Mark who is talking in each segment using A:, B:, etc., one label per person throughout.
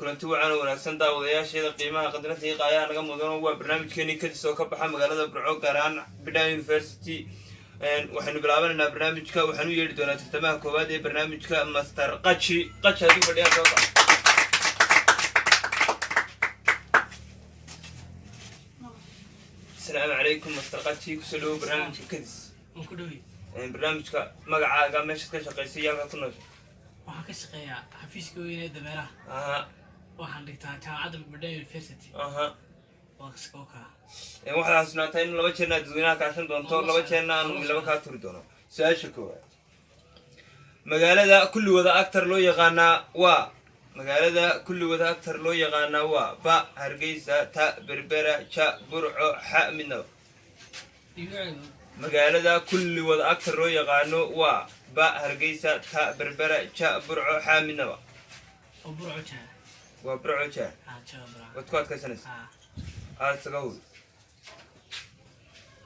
A: kulanti wacan wanaagsan daawadayaasheeda qiimaha qadrinta iyo qaayaha naga mudan waa barnaamijkeeni kadis oo ka baxa magaalada Burco gaar ahaan Bidhaan University waxaanu bilaabaynaa barnaamijka waxaanu yeeri doonaa tartamaha koowaad ee barnaamijka Master Qachi hadu fadhiya soo qaad السلام عليكم مستر قاتشي كسلو برنامج كدس
B: مكدوي
A: برنامجك مقعاقا ماشي كشقيسيا كنوش
B: waxaan ka shaqeeyaa xafiiska weyn ee dameeraha waxaan dhigtaa jaamacadda Bidhaan University
A: waxaan xasuusnaatay in laba jeer dadweynaha kaashan doonto laba jeerna aan laba ka turi doono su'aasha koowaad magaalada kulli wada actor loo yaqaanaa waa magaalada kulli wada actor loo yaqaanaa waa ba Hargeysa ta Berbera ja Burco xa midna magaalada kulli wada actor loo yaqaano waa ba Hargeysa ta Berbera ja Burco xa midna
B: Burco ja
A: waa Burco ja wadkood ka sanaysa asagaw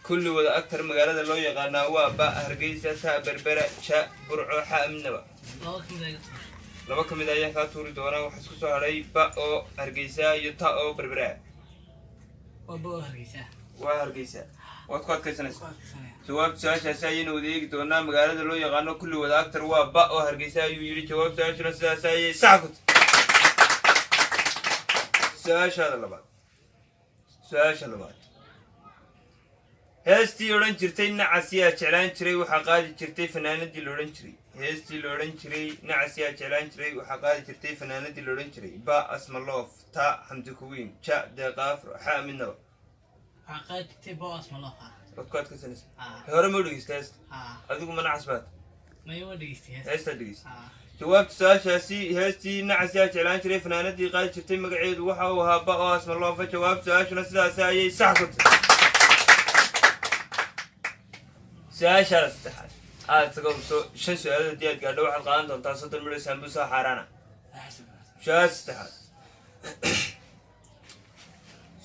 A: kulli wada actor magaalada loo yaqaanaa waa ba Hargeysa ta Berbera ja Burco xa midna laba kamid ayaan ka tuuri doonaa waxa isku soo haray ba oo Hargeysa iyo ta oo Berbera waa Hargeysa wadkood ka sanaysa jawaab su'aashaas ayaynu wadaagi doonaa magaalada loo yaqaano kulli wada actor waa ba oo Hargeysa ayuu yiri jawaab su'aashuna sidaas ayay sax ku su'aasha labaad heestii oran jirtay nacasiya jeclaan jiray waxa qaadi jirtay fanaanadii la oran jiray heestii la oran jiray nacasiya jeclaan jiray waxa qaadi jirtay fanaanadii la oran jiray ba asmaloof ta xamdi kuwiin ja deeqaafro xa midna
B: waxa qaadi jirtay ba asmaloof
A: wadkood ka sanaysa hore ma dhigistay adigu ma nacasbaad
B: ma iwa dhigistay
A: heesta dhigistay jawaabta su'aashaasi heestii nacasiya jeclaan jiray fanaanadii qaadi jirtay magaceedu waxa uu ahaa ba oo asmaloof jawaab su'aashuna sidaas ayay sax ku tahay سؤال استحال تقول شن سؤال ديال قاعد واحد قاعد أنت صوت المدرس سامبوسا حارانا سؤال استحال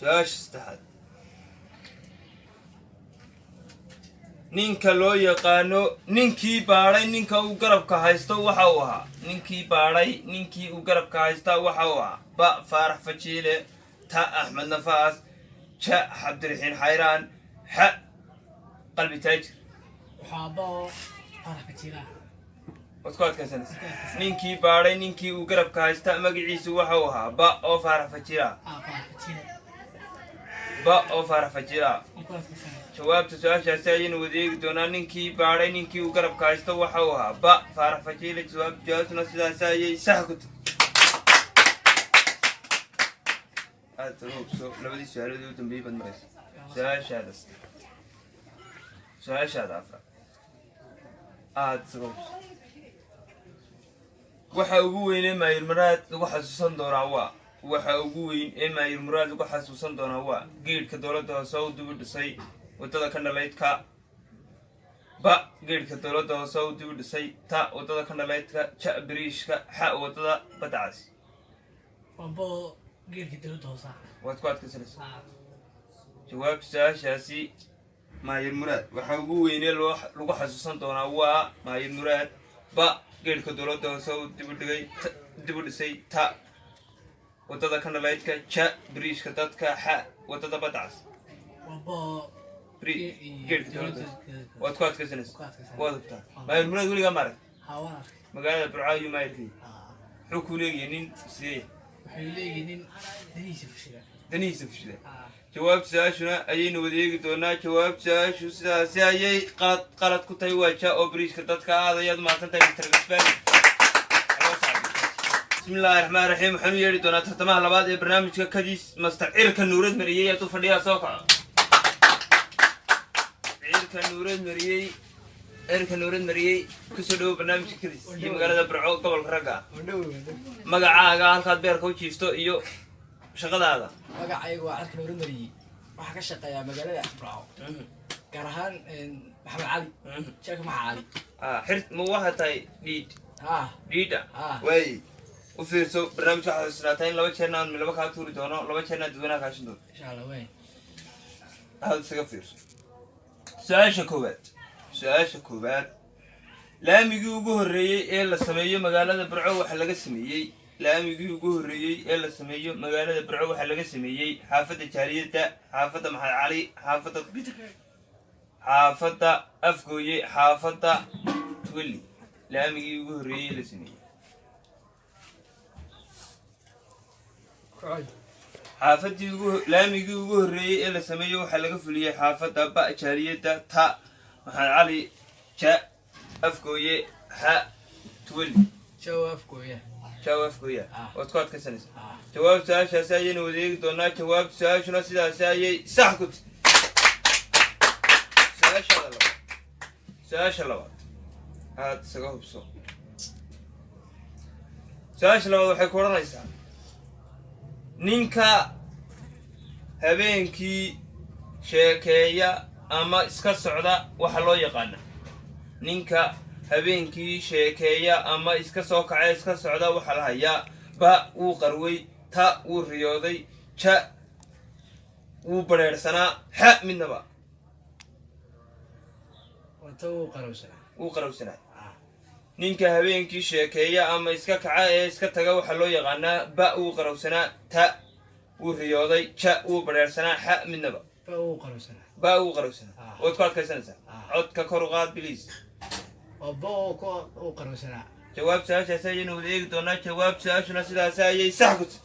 A: سؤال استحال نينك لو يقانو نينكي باراي نينكا وقرب كهايستا وحاوها نينكي باراي نينكي وقرب كهايستا وحاوها با فارح فجيلة تا أحمد نفاس شا عبد الرحيم حيران ح قلبي تاجر
B: حابو فرح كتيرة
A: wadkood ka sanaysa ninkii baaray ninkii uu garabka haysta magaciisu waxa uu ahaa ba oo farah fajira jawaabta su'aashaasi ayaynu wadaagi doonaa ninkii baaray ninkii uu garabka haysta waxa uu ahaa ba farah fajira jawaabtuna sidaas ayay sax ku tahay labadii su'aalood u dambeeyay bad maraysa su'aashaada afraad waxa ugu weyn ee maayir muraad lagu xasuusan doonaa waa waxa ugu weyn ee maayir muraad lagu xasuusan doonaa waa geedka dawladda hoose oo dib u dhisay wadada ka dhaleydka ba geedka dawladda hoose oo dib u dhisay ta wadada ka dhaleydka ja bariishka xa wadada badacas
B: wabo geedka dawladda hoose
A: wadkood ka sanaysa jawaab su'aashaasi maayir muraad waxa ugu weyn ee lagu xasuusan doonaa waa maayir muraad ba geedka dawladda hoose oo dib u dhisay ta wadada ka dhaleydka ja bariishka dadka xa wadada badacas
B: wabo
A: geedka dawladda wadkood ka sanaysa wadabta maayir muraad weligaa maarag magaalada Burco iyo maayirkii wuxuu ku leeyahay nin sidee
B: waxay leeyihiin nin
A: danihiisa fashilay jawaab su'aashuna ayaynu wadaagi doonaa jawaab su'aashu sidaas ayay qalad ku tahay waa ja oo bariishka dadka aadayaad maasantahay Mr. Gasbani bismillahir rahmaanir rahiim waxaanu yeeri doonaa tartamaha labaad ee barnaamijka kadis Master Cirka Nuurad Mariyay aad u fadhiyaa soo kaco Cirka Nuurad Mariyay kusoo dhaw barnaamijka kadis iyo magaalada Burco gobolka Ragga magacaaga halkaad beerka u jiifto iyo shaqadaada
C: magacaygu waa Cirka Nuurad Mariyay waxa ka shaqeeyaa magaalada Burco gaar ahaan Maxamed Cali sheekh Maxamed Cali
A: xirt ma waxa tahay dhiida way u fiirso barnaamijka xasuusnaatay in laba jeerna aan laba ka tuuri doono laba jeerna dadweynaha kaashin doono
C: insha Allah way
A: hal isaga fiirso su'aasha koowaad laamigii ugu horeeyay ee la sameeyo magaalada Burco waxa laga sameeyay laamigii ugu horreeyey ee la sameeyo magaalada burco waxaa laga sameeyey xaafadda jaaliyadda xaafadda maxamed cali xaafadda afgooye xaafadda twilli laamigii ugu horreeyey ee la sameeyey laamigii ugu horreeyey ee la sameeyo waxaa laga fuliyey xaafadda ba jaaliyadda ta maxamed cali ja afgooye ha twilli jawaab afgooya waad ku adkaysanaysaa jawaab su-aashaasi ayaynu wadeegi doonaa jawaab su-aashuna sidaasi ayay sax ku tahay su-aasha labaad aada isaga hubso su-aasha labaad waxay ku odhanaysaa ninka habeenkii sheekeeya ama iska socda waxa loo yaqaana ninka habeenkii sheekeeya ama iska soo kaca iska socda waxaa la hayaa ba wuu qarway ta wuu riyooday ja wuu badheerhsanaa xa midnaba wuu qarowsanaa ninka habeenkii sheekeeya ama iska kaca ee iska taga waxaa loo yaqaanaa ba wuu qarowsanaa ta wuu riyooday ja wuu badheerhsanaa xa midnaba ba wuu qarowsanaa waad ku adkaysanaysaa codka kor u qaad biliis jawaab su-aashaasi ayaynu wada eegi doonaa jawaab su-aashuna sidaasi ayay sax ku tahay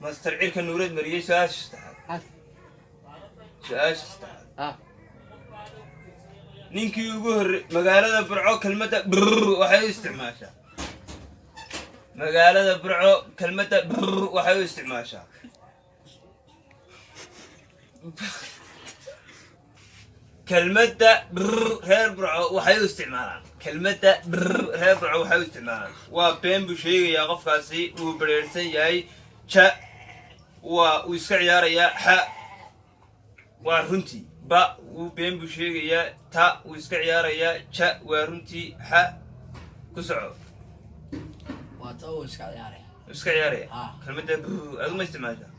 A: master cirka nuureed mariyey su-aasha saddexaad ninkii ugu horrey magaalada burco kelmadda brr waxay u isticmaashaa magaalada burco kelmadda brr waxay u isticmaashaa kelmadda brr reer burco waxay u isticmaalaan kelmadda brr reer burco waxay u isticmaalaan waa been buu sheegayaa qofkaasi wuu badheerhsan yahay ja waa uu iska ciyaarayaa xa waa runtii ba wuu been buu sheegayaa ta wuu iska ciyaarayaa ja waa runtii xa ku soco iska ciyaaraya kelmadda brr aduma isticmaashaa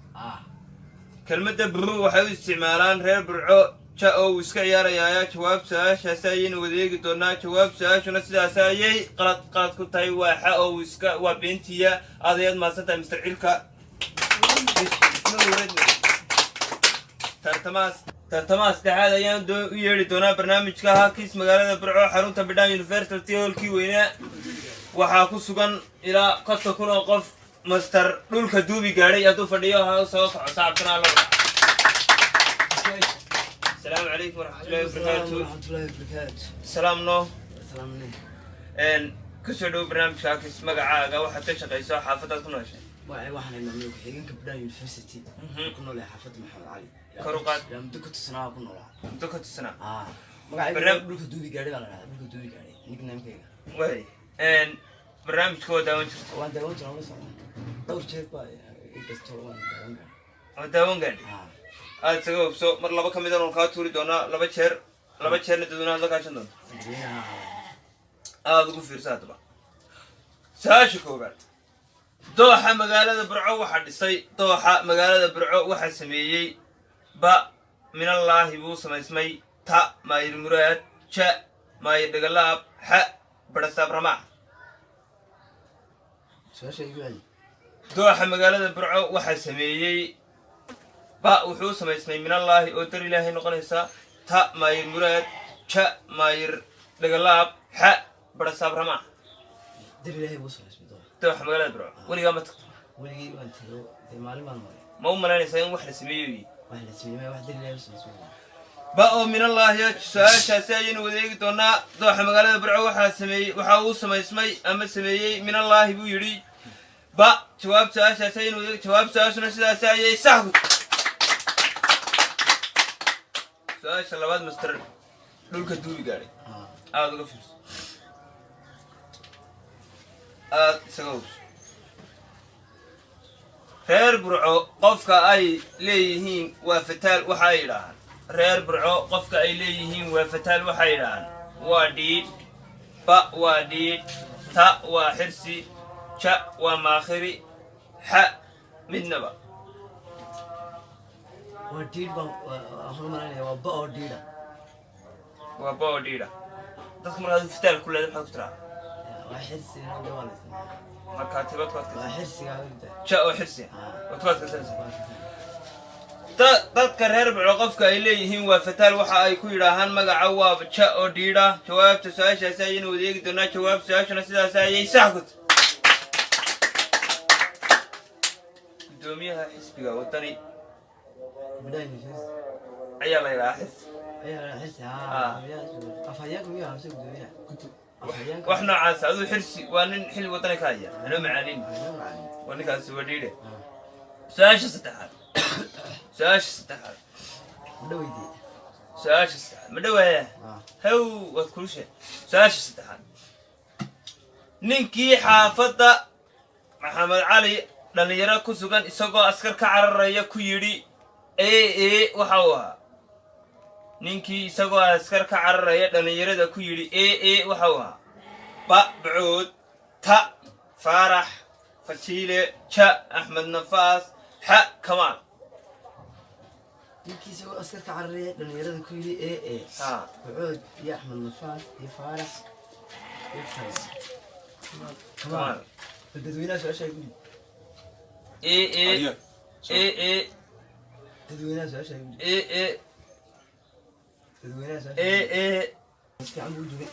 A: kelmadda brr waxay u isticmaalaan reer burco ja oo uu iska ciyaarayaa jawaab su-aashaasi ayaynu wadeegi doonaa jawaab su-aashuna sidaas ayay qalad ku tahay waa xa oo waa beentiya aad ayaad mahadsan tahay mister cilka tartamaha saddexaad ayaan u yeedhi doonaa barnaamijka hakis magaalada burco xarunta bidhaan university hoolkii weynaa waxaa ku sugan ilaa 50,000 oo qof master dhulka duubi gaadhay hadduu fadhiyo ha soo kaco saacabtanaa loo السلام عليكم ورحمة الله وبركاته. السلام نو. كسروا برنامج شاكس مقعة واحد تشغل حافظة كنا شيء.
C: واحد من المحيين كبداية يونيفرسيتي كنا له حافظ محمد علي.
A: كروقات.
C: لما دكتور السنة كنا له.
A: دكتور السنة.
C: برنامج دوبي قاعد ولا لا؟ دوبي قاعد. نيجي كذا.
A: وين. برنامج كود داون.
C: وان داون ترى مثلا. دور شيء باي. دستور وان
A: داون قاعد. aada isaga hubso mar laba ka mid an kaa tuuri doonaa laba jeerna dadweynaha la kaashan doonta aada ugu fiirsa haddaba su-aasha koobaad dooxa magaalada burco waxaa dhisay dooxa magaalada burco waxaa sameeyey ba minallaahi buu samaysmay ta maayir muraad ja maayir dhagalaab xa barasaab ramaac dooxa magaalada burco waxaa sameeyey ba wuxuu samaysmay minallaahi oo dar ilaahay noqonaysaa ta maayir muraad ja maayir dhagalaab xa barasaab ramaac dooxa magaalada burco weligaa ma tagto ma u malaynaysaa in wax la sameeyoyi ba oo minallaahi su-aashaasi ayaynu wadeegi doonaa dooxa magaalada burco waxa uu samaysmay ama sameeyey minallaahi buu yidhi ba jawaab su-aashaasi ayaynu wadeegi jawaab su-aashuna sidaasi ayay sax ku su-aasha labaad master dhulka duubi gaadhay aada uga fiirso aada isaga hubso reer burco qofka ay leeyihiin waa fataal waxa ay idhaahaan reer burco qofka ay leeyihiin waa fataal waxay idhaahaan waa dhiidh ba waa dhiidh ta waa xirsi ja waa maakhiri xa midnaba waa ba oo dhiidha dadka markaad fitaal ku leeda maxaad ku tiraa
C: حرسي هذا ولا
A: مركاتبات كاتب
C: حرسي هذا
A: جاء وحرسي وتوات كسلسل dadka reer Burco qofka ay leeyihiin waa fataal waxa ay ku yiraahdaan magaca waa ja oo dhiira jawaabta su'aashaas ayaynu wadaagi doonaa jawaab su'aashana sidaas ayay sax ku gudoomiyaha xisbiga wadani ayaa la yiraahdaa
C: حرسي أفهيك وياه مسك دوية
A: wax noocaas aduu xirsi waa nin xil wadani ka haya ano macaalin waa ninkaas wadhiidhe su'aasha saddexaad
C: دويدي
A: su'aasha saddexaad ma dhawaaya haw waad kulushe su'aasha saddexaad ninkii xaafadda maxamed cali dhalinyaro ku sugan isagoo askar ka cararaya ku yidhi waxa uu ahaa ninkii isagoo askar ka cararaya dhalinyarada ku yidhi waxa uu ahaa ba bacuud ta faarax fajiile ja axmed nafaas xa kamaal
C: ninkii isagoo askar ka cararaya dhalinyarada ku yidhi bacuud iyo axmed nafaas iyo faarax iyo kamaal dadweynaha su-aasha gudi dadweynaha su-aasha gudi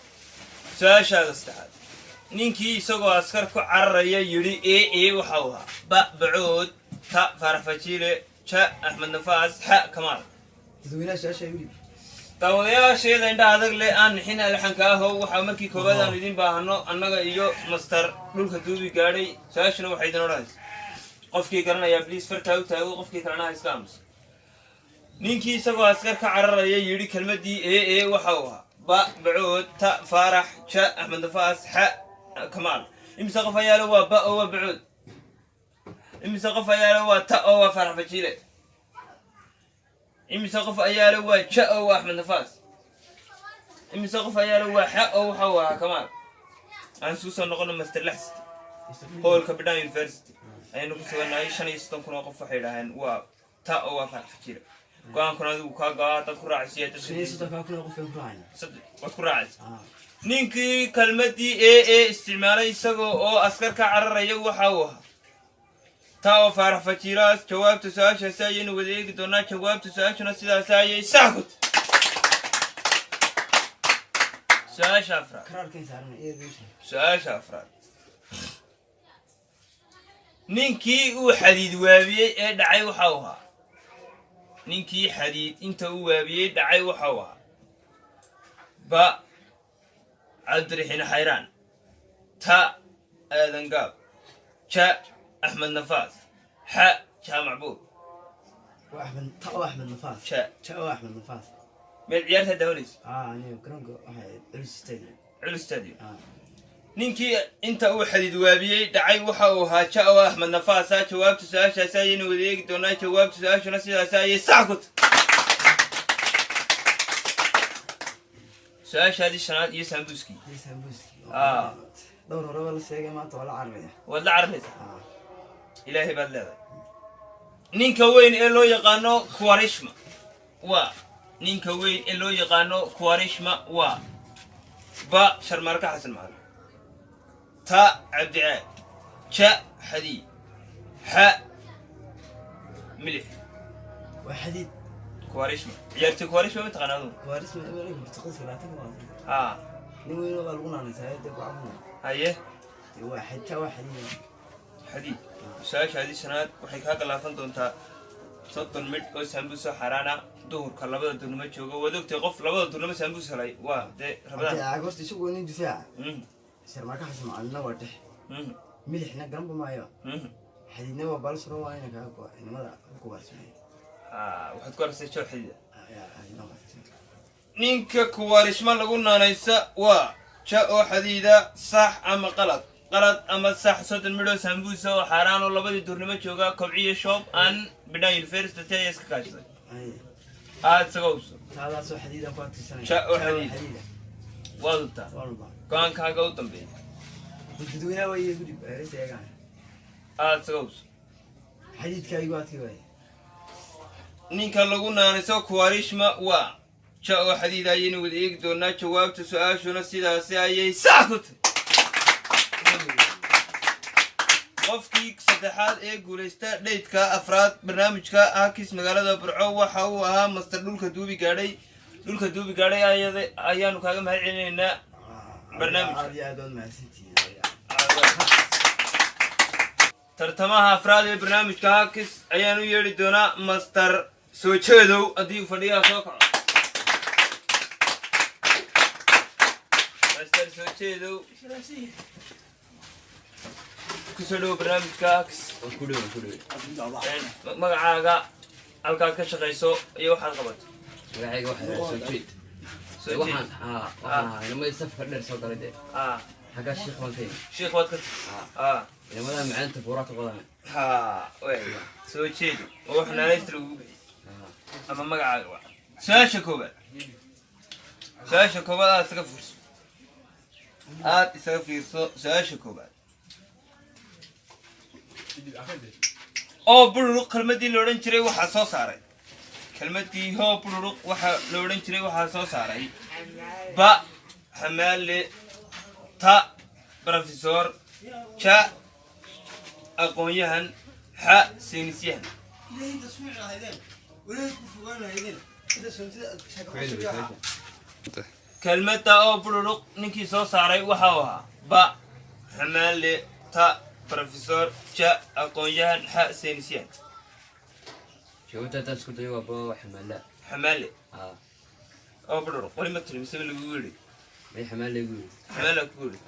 A: su'aashaada saddexaad ninkii isagoo askar ku cararaya yidhi waxa uu ahaa ba bacuud ta faarax fajiile ja axmed nafaas xa kamaal
C: dadweynaha su-aasha gudi
A: daawadayaasheeda indhaha adag leh aan nixin alxanka ahow waxaa markii koowaad aan idin baahano annaga iyo master dhulka duubi gaadhay su-aashuna waxay idin odhanaysa qofkii garanayaa bliis fartaa u taago qofkii kalena ha iska aamusa ninkii isagoo askar ka cararaya yidhi kelmaddii waxa uu ahaa ba bacuud ta faarax ja axmed nafaas xa kamaal imise qof ayaalo waa ba oo waa bacuud imise qof ayaalo waa ta oo waa faarax fajiile imise qof ayaalo waa ja oo waa axmed nafaas imise qof ayaalo waa xa oo waxa uu ahaa kamaal aan isugu soo noqono master laxsity hoolka bidhaan university ayaynu ku sugannahay 65 kun oo qof waxay yidhaaheen waa ta oo waa faarax fajiile go'aankuna adigu kaa go'aa dad ku raacaysiya waad ku raacaysa ninkii kelmaddii isticmaalay isagoo oo askar ka cararaya waxa uu ahaa ta oo faarax fajiilaas jawaabta su-aashaasi ayaynu wada eegi doonaa jawaabta su-aashuna sidaas ayay sax ku su-aasha afraad ninkii uu xadiid waabiyey ee dhacay waxa uu ahaa ninkii xadiid inta uu waabiyey dhacay waxa uu ahaa ba cabdiraxiin xayraan ta aadan gaab ja axmed nafaas xa jaamac buur
C: أحمد نفاس أحمد نفاس
A: meel ciyaarta dawanaysa
C: أنا كرنكو
A: culus stadium ninkii inta uu xadiid waabiyey dhacay waxa uu ahaa ja oo axmed nafaasa jawaabta su-aashaasi ayaynu wada eegi doonaa jawaabta su-aashuna sidaas ayay sax ku su-aashaadii shanaad iyo sambuuskii
C: دور ربع السياق ما طلع عربية
A: ولا عربية إلهي بدلها نينكا وين إلو يقانو كواريشما نينكا وين إلو يقانو كواريشما با شرماركا حسن معنا تا عبد عاد شا حديد حاء ملح
C: وحديد
A: كواريشما عيارتي كواريشما متى قنادون
C: كواريشما إيه بتقول سلاتين نوين ولا لقونا نساعد بعضنا
A: هيه
C: واحد تا
A: حديد ساش هذه سنة وحكاها كلافن دونتا صدق ميت أو سامبوسا حرانا دور كلابا دونما جوجا ودك تقف لابا دونما سامبوسا لاي ده ربنا
C: عقوس تشوفوا إني دفاع سر ما كحس معنا وده ملحنا جنب مايا حديدنا وبالس روا هنا كأكوا إنما لا كوارس
A: واحد كوارس يشوف حديد نينك كوارس ما لقولنا نيسا شاء حديدة صح أما غلط أما صح صوت المدو سامبوسا وحران ولا بدي دورنما جوجا كوبعية شوب أن بداية الفيرست تتايس كاشة هذا سقوس
C: هذا صح حديدة فات السنة
A: شاء حديدة واضح كان كاغو تنبي
C: بدوينا ويا يقولي بس يا جماعة
A: هذا سقوس
C: حديد كايوات كوي
A: نين كان لقونا نسوا كواريشما شاء حديدة ينو ذيك دونا جواب تسؤال شو نسيدا سياي ساكت qofkii saddexaad ee guulaysta dheydka afraad barnaamijka hakis magaalada burco waxa uu ahaa master dhulka duubi gaadhay ayaanu kaaga mahad celinaynaa tartamaha afraad ee barnaamijka hakis ayaanu yeedhi doonaa master soo jeedow haddii fadhiyaha soo kaco master soo jeedow kusoo dhowo barnaamijka hakis magacaaga halkaad ka shaqayso iyo waxaad qabato
D: magacayga waxaa soo jeed waxaan inamada safka dheer soo galay dee xaggaa shiikh baan ka yimi
A: shiikh waad ka
D: inamada macalinta buuraa ka badan
A: soo jeedo oo wax naanaysta lagugu bixiy ama magacaaga waa su-aasha koobaad aad isaga fiirso su-aasha koobaad oo bururuq kelmadii la odhan jiray waxaa soo saaray kelmadii hoo bururuq waxaa la odhan jiray waxaa soo saaray ba xamaale ta brofesor ja aqoon-yahan xa saynisyahan kelmadda oo bururuq ninkii soo saaray waxa uu ahaa ba xamaale ta brofesor ja aqoon-yahan xa saynisyahan
D: jawaabta haddaan isku dayo waa baba
A: xamaale oo bururuq weli ma tiri mise lagu yidhi
D: may xamaale gu yidhi
A: xamaala ku yidhi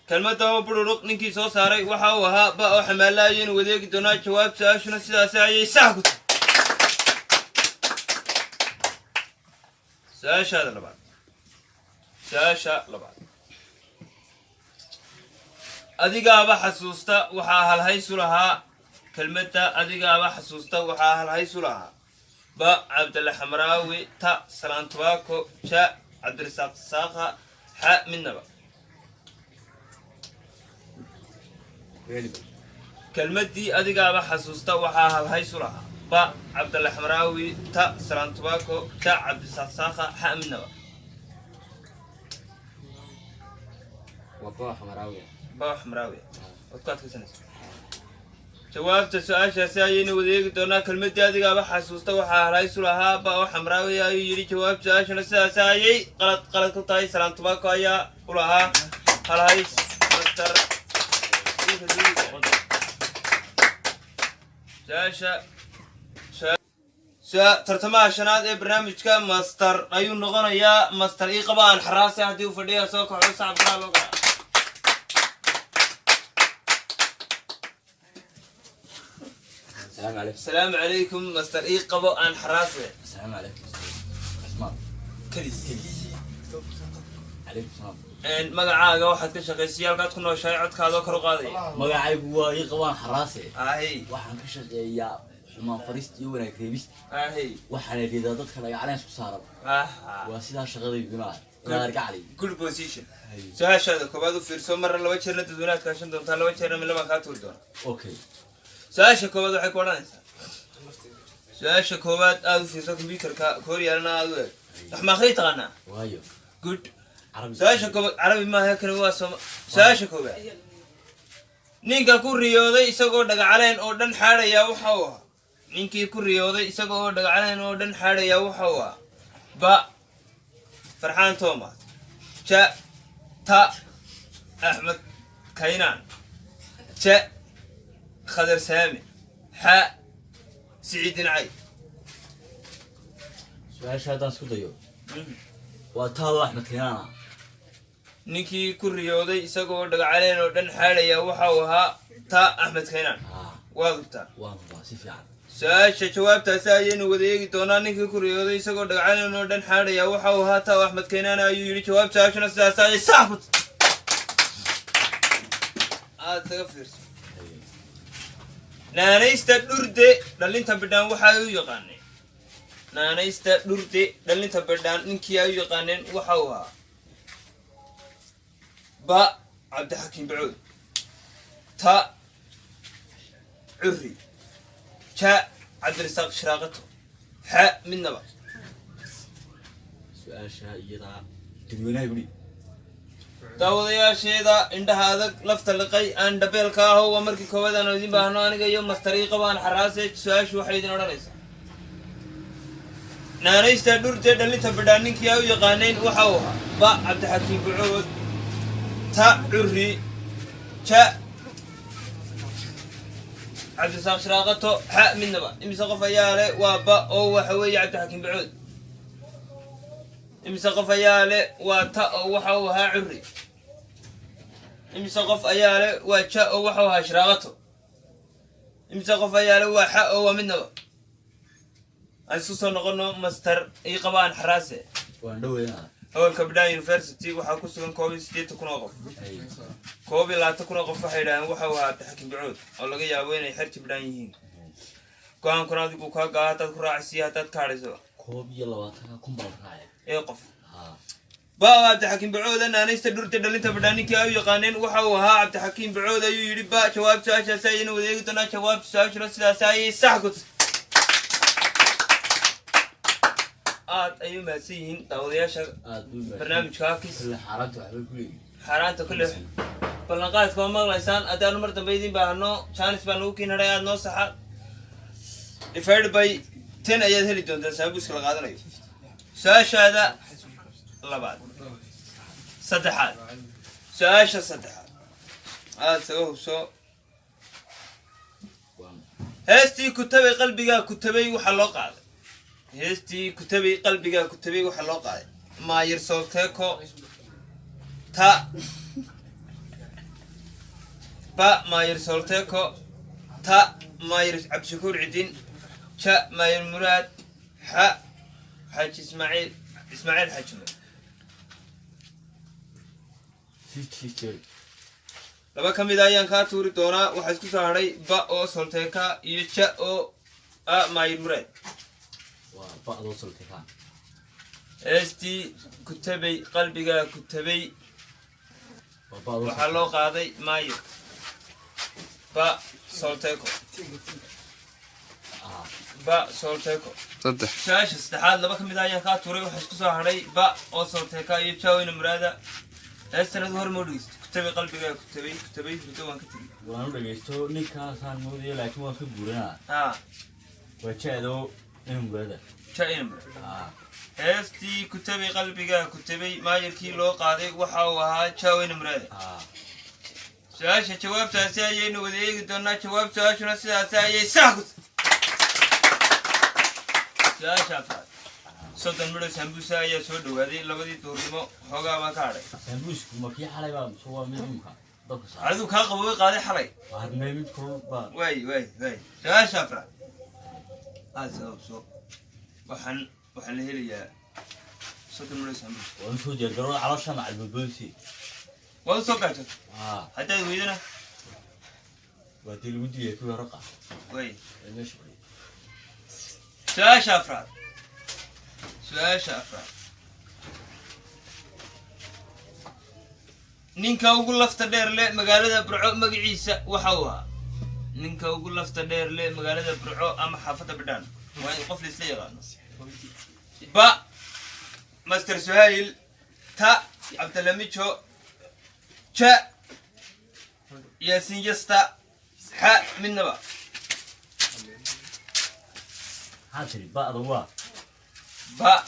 A: kelmadda oo bururuq ninkii soo saaray waxa uu ahaa ba oo xamaale ayaynu wadeegi doonaa jawaab su-aashuna sidaasi ayay sax ku tahay su-aasha labaad adigaaba xasuusta waxaa halhaysu lahaa kelmadda adigaaba xasuusta waxaa halhaysu lahaa ba cabdalla xamraawi ta salaan tubaako ja cabdirasaaq saaqa xa midnaba kelmaddii adigaaba xasuusta waxaa halhaysu lahaa ba cabdalla xamraawi ta salaan tubaako ja cabdirasaaq saaqa xa midnaba
D: waa baba xamraawi
A: jawaabta su-aashaasi ayaynu wadeegi doonaa kelmadii adigaaba xasuusta waxaa halhaysu lahaa ba oo xamraawi ayuu yidhi jawaab su-aashuna sidaas ayay qalad ku tahay salaan tubaako ayaa u lahaa halhays master tartamaha shanaad ee barnaamijka master ayuu noqonayaa master ii qaba aan xaraase haddii uu fadhiya soo kaco sacabkaa loo gaca السلام عليكم مستر إيه قبو أن حراسة
D: السلام عليكم اسمع
A: كليس
D: عليكم السلام
A: إن مقعاقة واحد كشغيسيال قد كنا شايعد كادو كرو قاضي
D: magacaygu waa ii qabaan xaraase
A: هاي
D: waxaan ka shaqeeyaa xumaan fariist iyo wanaag reebist
A: هاي
D: waxaana ridaa dadka dhagacaleen isku saaran waa sidaa shaqadaydu inaa argacali
A: good position سؤال هذا كبادو فيرسو مرة لو جرنا تدونات كاشن دون لو جرنا من لما كاتور دون
D: okay
A: سؤال كبادو حيكون سؤال كباد أدو فيرسو كمبيوتر كوريا أنا أدو رح خريطة أنا
D: waayo
A: good
D: عربي
A: سؤال كباد عربي ما هيك نوا سؤال كباد ninka ku riyooday isagoo dhagacaleen oo dhan xaadhaya waxa uu ahaa ninkii ku riyooday isagoo dhagacaleen oo dhan xaadhaya waxa uu ahaa ba farxaan thomas ja ta axmed kaynaan ja khadar saami xa siciidin cay
D: su-aasha haddaan isku dayo waa taado axmed keenaana
A: ninkii ku riyooday isagoo dhagacaleen oo dhan xaadhaya waxa uu ahaa ta axmed kaynaan waa dugtaa
D: waan hubaa si fiican
A: su-aasha jawaabtaasi ayaynu wada eegi doonaa ninkii ku riyooday isagoo dhagacaleen oo dhan xaadhaya waxa uu ahaa ta axmed kaynaan ayuu yidhi jawaab su-aashuna sidaas ayay sax ku aad isaga fiirso naanaysta dhurde dhalinta bidhaan waxa ay u yaqaaneen naanaysta dhurde dhalinta bidhaan ninkii ay u yaqaaneen waxa uu ahaa ba cabdixakiim bacuud ta curri ja cabdirasaaq shiraaqato xa midnaba
D: su-aasha iyadaa dadweynaha gudhi
A: daawadayaasheeda indhaha adag lafta liqay aan dhabeelka aho waa markii koowaad aan idin baahno aniga iyo mastariiqa baan xaraasay su-aashu waxay idin odhanaysaa naanaysta dhurtee dhalinta badhaaninkii ay u yaqaaneen waxa uu ahaa ba cabdixakiim bucood ta curri ja cabdisaaq shiraaqato xa midnaba imise qof ayaa leh waa ba oo waxa weeye cabdixakiim bucood imise qof ayaa leh waa ta oo waxa uu ahaa curri imise qof ayaa leh waa ja oo waxa uu ahaa shiraaqato imise qof ayaa leh waa xa oo waa midnaba aan isku soo noqono master ii qabaan xaraase
D: waan dhaweynaa
A: howlka badhaan university waxaa ku sugan 8,000 oo qof 20,000 oo qof waxay yidhaaheen waxa uu ahaa cabdixakiim bucood oo laga yaabo inay xerti badhaan yihiin go-aankuna adigu kaa gaa haddaad ku raacisiyo haddaad ka hadhayso
D: 22 bal raacay
A: ee qof ba cabdixakiim bucood naanaysta dhurta dhalinta badhaaninkii ay u yaqaaneen waxa uu ahaa cabdixakiim bucood ayuu yidhi ba jawaab su-aashaasi ayayna wadeegi doonaa jawaabta su-aashuna sidaas ayay sax ku aad ayuu mahadsan yihiin daawadayaasha barnaamijka hakis xaaraanta kule ballanqaadka waa maqlaysaan haddaanu mar dambe idin baahno jaanis baa nagu kiin hadhay aad noo saxa divided by 10 ayaad heli doontaa saabuuska la qaadanayo su-aashaada labaad saddexaad su-aasha saddexaad aad saga hubso heestii kutabay qalbigaa kutabay waxaa loo qaaday heestii kutabay qalbigaa kutabay waxaa loo qaaday maayir soolteeko ta ba maayir soolteeko ta maayir cabdishakuur cidin ja maayir muraad xa xaaji ismaaciil xajime laba ka mid ayaan kaa tuuri doonaa waxaa isku soo hadhay ba oo solteeka iyo ja oo maayir muraad heestii kutabay qalbigaa kutabay waxaa loo qaaday maayir ba solteeko su-aasha saddexaad laba ka mid ayaan kaa tuuray waxaa isku soo hadhay ba oo solteeka iyo jaawina muraada heestanadu hor moo dhegeysto kutabay qalbigaa kutabay muddo waan ka tegey
E: waan u dhegeysto ninkaasaan moodaya laakiin waan ka guuranaa waa jaado ina muraada heestii kutabay qalbigaa kutabay maayirkii loo qaaday waxa uu ahaa jaawina muraada su-aasha jawaabtaasi ayaynu wada eegi doonaa jawaab su-aashuna sidaasi ayay sax ku su-aasha afraad 30 midho sambuusa ayaa soo dhawaaday labadii duurnimo xoogaa baa ka hadhay sambuusku ma kii xalay baa soo waa mid umka dabka saar
A: adigu kaa qaboway qaaday xalay
E: waa mid kulul baa
A: way su-aasha afraad aad sababso waxaan la helayaa 30 midho sambuus
E: waan soo jeedgaro caloosha macal bulbulsi
A: waa soo gaajay haddaad weydana
E: waa dii lagu diiyay kuwa raqa
A: way
E: meesha
A: su-aasha afraad ninka ugu lafta dheer leh magaalada burco magaciisa waxa uu ahaa ninka ugu lafta dheer leh magaalada burco ama xaafadda badhaan waa in qof laisla yaqaano ba master suhayl ta cabdilamijo ja yaasin yasta xa midnaba
E: حاضر بعض هو
A: با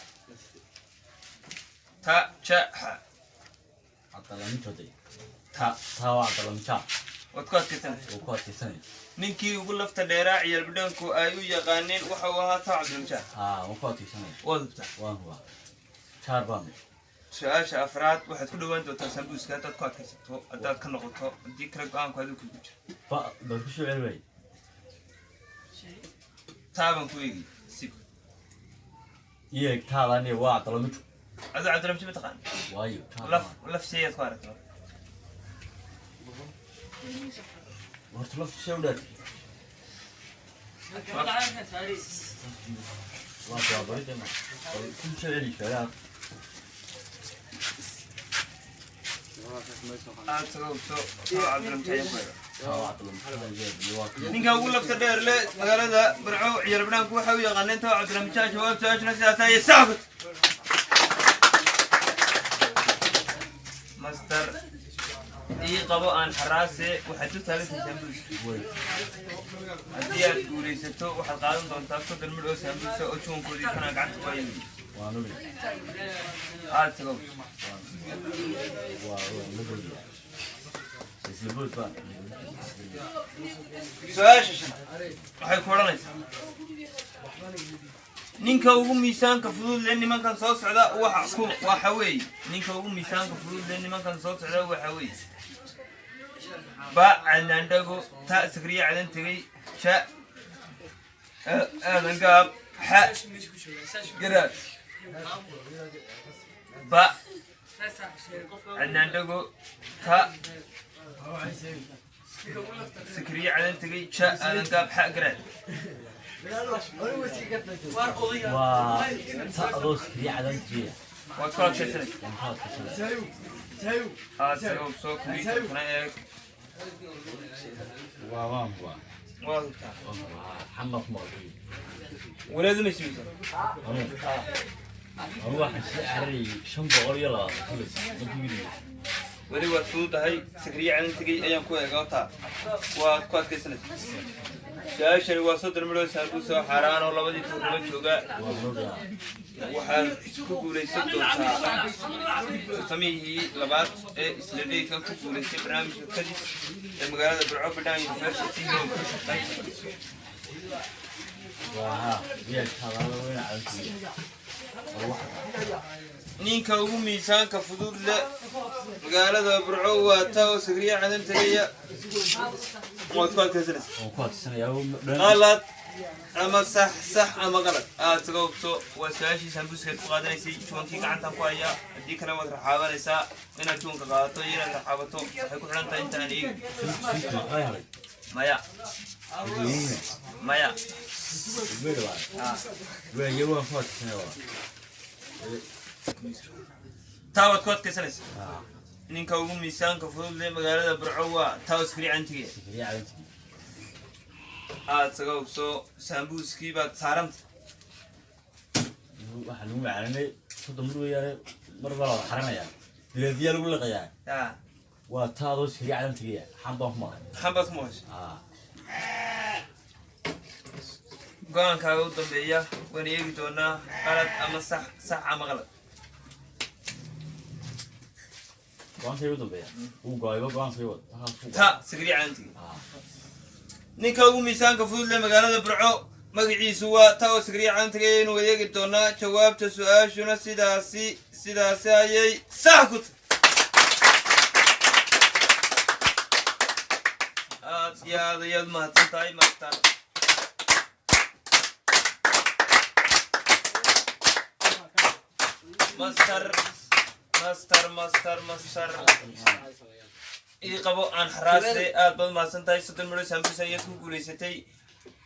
A: تا جا ح
E: عطلان تدي تا وعطلان تا
A: وتكوت كتن
E: وكوت كتن
A: ninkii ugu lafta dheeraa ciyaar bidhaanku ay u yaqaaneen waxa uu ahaa ta cabdilmajaa
E: وكوت كتن
A: wadubta
E: وان هو شاربان
A: su-aasha afraad waxaad ku dhawaan doontaa sambuuska haddaad ku adkaysato haddaad ka noqoto haddii kale go-aanku adigu ku jiro
E: بركشوا علوي
A: taaban ku eegi sib
E: إيه كاراني وعطلان متو
A: adoo cabdilmajaa ma taqaan
E: وايو
A: laf seeyaad ku aragto
E: ورتلف شودات واطلع بريد ما كل شيء علي شباب
A: aad sababto cabdilmajaa ninka ugu lafta dheer leh magaalada burco ciyaar bidhaanku waxa uu yaqaaneen ta cabdilmajaa jawaab su-aashuna sidaas ayay sax master
E: ii qabo aan xaraase waxaad u taagantahay saambuuska haddii aad guulaysato waxaad qaadan doontaa 30 midh oo saambuusa oo juunkoodii kana gacanta ku hayay aad tago su-aasha shan waxay ku odhanaysaa ninka ugu miisaanka fudud leh nimankan soo socda waxa weeye ninka ugu miisaanka fudud leh nimankan soo socda waxa weeye ba canaandhago ta sakriya cadan tegay ja aadan gaab xa garaad ba canaandhago ta sakriya cadan tegay ja aadan gaab xa garaad
F: وتأذوس كريعة دنتية
E: وكل شيء سنة هذا سوق كبير كنا إيك
F: وامام محمد مرضي
E: ولازم يسوي
F: هو حسعري شنبه غريلا
E: ولي وصود هاي سكرية عن تجي أيام كوي قاطع وكوات كسنة شاشة وصود الملوك سالبوسا حران والله بدي تقول شوقا وحال كقولي سدوا سميه لبعض إسلامي كان كقولي برنامج كذي المقالة برعب بدان يفرش فيه
F: وها بيا شغال وين عندي
E: ninka ugu miisaanka fudud leh magaalada Burco waa taa Sakriya cadan tagaya qalad ama sax ama qalad sababto waa su'aashii sambuuska ku qaadanaysay juwankii gacanta ku haya hadii kale waad raxaabanaysaa inaad juwanka qaadato iyo inaad raxaabato waxay ku xiran tahay intaan eeg maya تاوت كوت كسرس نينكا ugu miisaanka fudud leh magaalada Burco waa taas Sakriya cadantiga sagawso sambuuskii baad saaranta
F: waxa lagu macaaneey sodon mid weeyare mar baa la xaranaya dileediya lagu laqayaa waa taado Sakriya cadantiga xambad ma
E: go'aankaaga u dambeeya waan eegi doonaa qalad ama sax ama qalad
F: go'aankaaga u dambeeya uu gooyo go'aankaaga
E: ta Sakriya cadantiga ninka ugu miisaanka fudud leh magaalada Burco magaciisu waa ta Sakriya cadantiga inuu eegi doonaa jawaabta su'aashuna sidaasi ayay sax ku tahay yaad mahadsantahay ماستر قبو عن حراسة أبغى ما سنتاي ستة مرة سامبوسا يسوق وليستي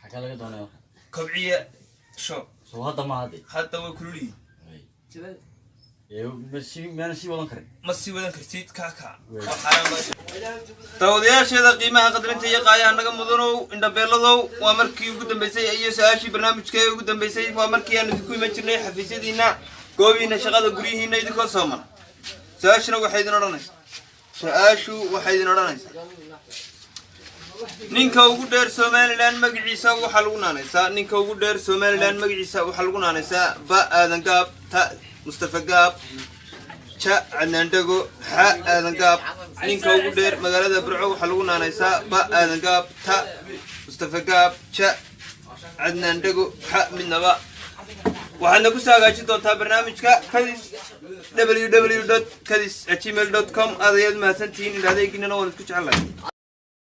F: حكى لك دونه
E: كبعية شو
F: هذا ما هذي
E: حتى وكلولي
F: بس ما نسي ولا كريم
E: مسي ولا كرتيت كاكا تودياش هذا قيمة قدرت هي قاية أنا كمدنو إن بيلادو وأمريكي وقدم بيسي أي ساشي برنامج كي وقدم بيسي وأمريكي أنا تكوي مترني حفيزي دينا قوينا شغال قريه هنا يدخل سامنا ساشنا وحيدنا رنيس ساشو وحيدنا رنيس ninka ugu dheer Soomaaliland magaciisa waxa lagu naanaysaa ninka ugu dheer Soomaaliland magaciisa waxa lagu naanaysaa ba aadan gaab ta Mustafa gaab ja canaandhago xa aadan gaab ninka ugu dheer magaalada Burco waxa lagu naanaysaa ba aadan gaab ta Mustafa gaab ja canaandhago xa midnaba waxaad ku saagaajin doontaa barnaamijka kadis www.kadis@gmail.com aad ayaad mahadsantihiin in adeeginana waan isku jecelahay